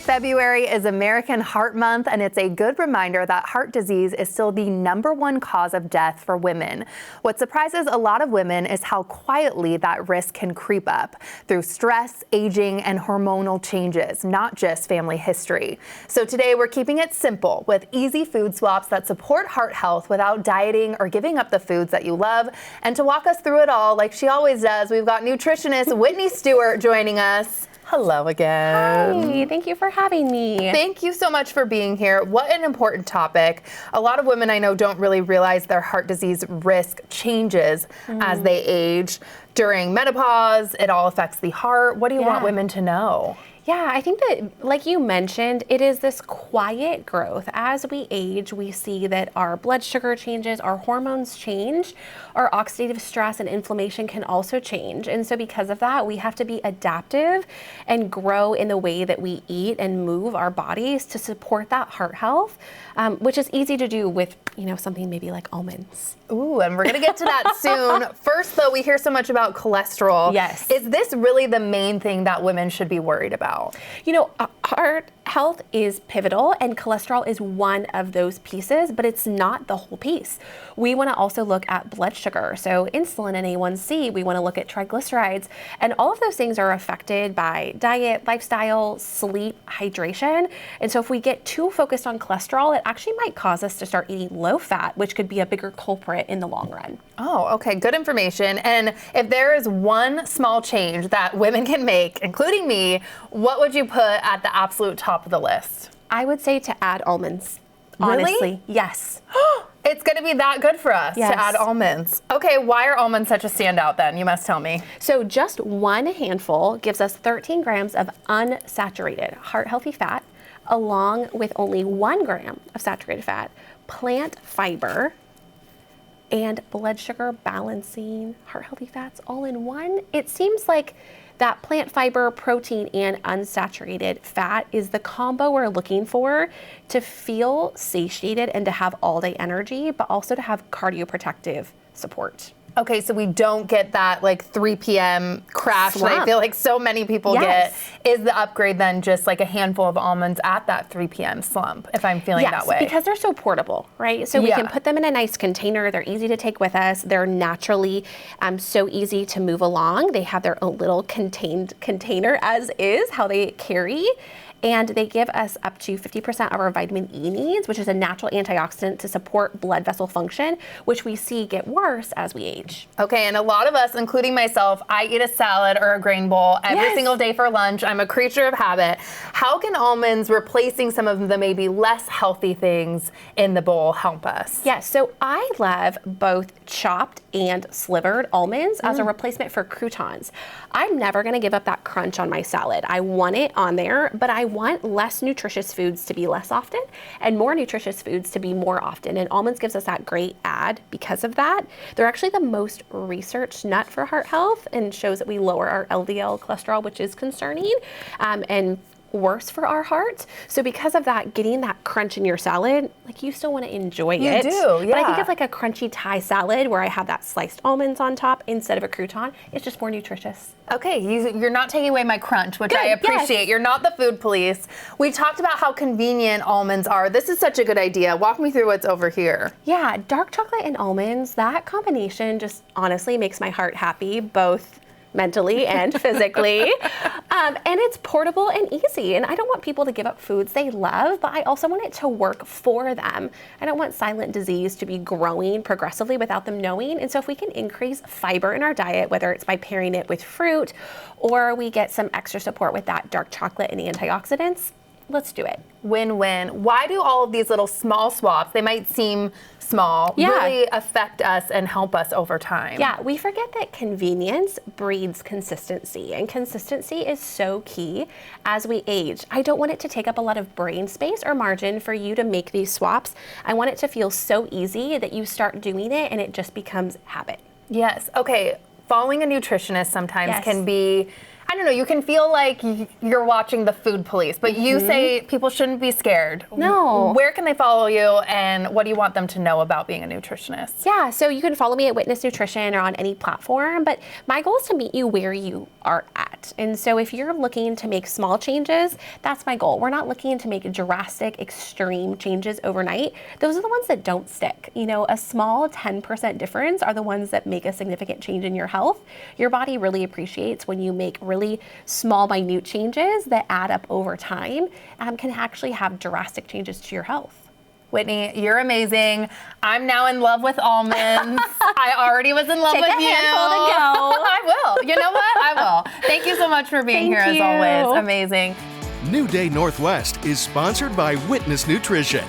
February is American Heart Month, and it's a good reminder that heart disease is still the #1 cause of death for women. What surprises a lot of women is how quietly that risk can creep up through stress, aging, and hormonal changes, not just family history. So today we're keeping it simple with easy food swaps that support heart health without dieting or giving up the foods that you love. And to walk us through it all, like she always does, we've got nutritionist Whitney Stewart joining us. Hello again. Hi, thank you for having me. Thank you so much for being here. What an important topic. A lot of women I know don't really realize their heart disease risk changes as they age. During menopause, it all affects the heart. What do you want women to know? Yeah, I think that, like you mentioned, it is this quiet growth. As we age, we see that our blood sugar changes, our hormones change, our oxidative stress and inflammation can also change. And so because of that, we have to be adaptive and grow in the way that we eat and move our bodies to support that heart health, which is easy to do with, something maybe like almonds. Ooh, and we're going to get to that soon. First, though, we hear so much about cholesterol. Yes. Is this really the main thing that women should be worried about? Heart health is pivotal, and cholesterol is one of those pieces, but it's not the whole piece. We want to also look at blood sugar, so insulin and A1C. We want to look at triglycerides, and all of those things are affected by diet, lifestyle, sleep, hydration. And so if we get too focused on cholesterol, it actually might cause us to start eating low fat, which could be a bigger culprit in the long run. Oh, okay. Good information. And if there is one small change that women can make, including me, what would you put at the absolute top of the list? I would say to add almonds. Really? Honestly, yes. It's going to be that good for us to add almonds. Okay, why are almonds such a standout then? You must tell me. So just one handful gives us 13 grams of unsaturated heart-healthy fat, along with only 1 gram of saturated fat, plant fiber, and blood sugar balancing heart-healthy fats all in one. It seems like that plant fiber, protein, and unsaturated fat is the combo we're looking for to feel satiated and to have all-day energy, but also to have cardioprotective support. Okay, so we don't get that 3 p.m. crash that I feel like so many people get. Is the upgrade then just a handful of almonds at that 3 p.m. slump, if I'm feeling that way? Yes, because they're so portable, right? So we can put them in a nice container. They're easy to take with us. They're naturally so easy to move along. They have their own little contained container as is, how they carry. And they give us up to 50% of our vitamin E needs, which is a natural antioxidant to support blood vessel function, which we see get worse as we age. Okay, and a lot of us, including myself, I eat a salad or a grain bowl every single day for lunch. I'm a creature of habit. How can almonds replacing some of the maybe less healthy things in the bowl help us? Yes, so I love both chopped and slivered almonds as a replacement for croutons. I'm never gonna give up that crunch on my salad. I want it on there, but I want less nutritious foods to be less often and more nutritious foods to be more often. And almonds gives us that great add because of that. They're actually the most researched nut for heart health and shows that we lower our LDL cholesterol, which is concerning, and worse for our heart. So because of that, getting that crunch in your salad, you still want to enjoy it. You do, yeah. But I think of a crunchy Thai salad where I have that sliced almonds on top instead of a crouton. It's just more nutritious. Okay, you're not taking away my crunch, which I appreciate. Yes. You're not the food police. We talked about how convenient almonds are. This is such a good idea. Walk me through what's over here. Yeah, dark chocolate and almonds, that combination just honestly makes my heart happy, both mentally and physically. And it's portable and easy. And I don't want people to give up foods they love, but I also want it to work for them. I don't want silent disease to be growing progressively without them knowing. And so if we can increase fiber in our diet, whether it's by pairing it with fruit or we get some extra support with that dark chocolate and antioxidants, let's do it. Win-win. Why do all of these little small swaps, they might seem small, really affect us and help us over time? Yeah, we forget that convenience breeds consistency, and consistency is so key as we age. I don't want it to take up a lot of brain space or margin for you to make these swaps. I want it to feel so easy that you start doing it and it just becomes habit. Yes. Okay. Following a nutritionist sometimes can be, I don't know, you can feel like you're watching the food police, but you say people shouldn't be scared. No. Where can they follow you, and what do you want them to know about being a nutritionist? Yeah, so you can follow me at Witness Nutrition or on any platform, but my goal is to meet you where you are at. that. And so if you're looking to make small changes, that's my goal. We're not looking to make drastic, extreme changes overnight. Those are the ones that don't stick. You know, a small 10% difference are the ones that make a significant change in your health. Your body really appreciates when you make really small, minute changes that add up over time and can actually have drastic changes to your health. Whitney, you're amazing. I'm now in love with almonds. I already was in love Take with a you. handful to go. I will. You know what? I will. Thank you so much for being here as Thank always. you. Amazing. New Day Northwest is sponsored by Witness Nutrition.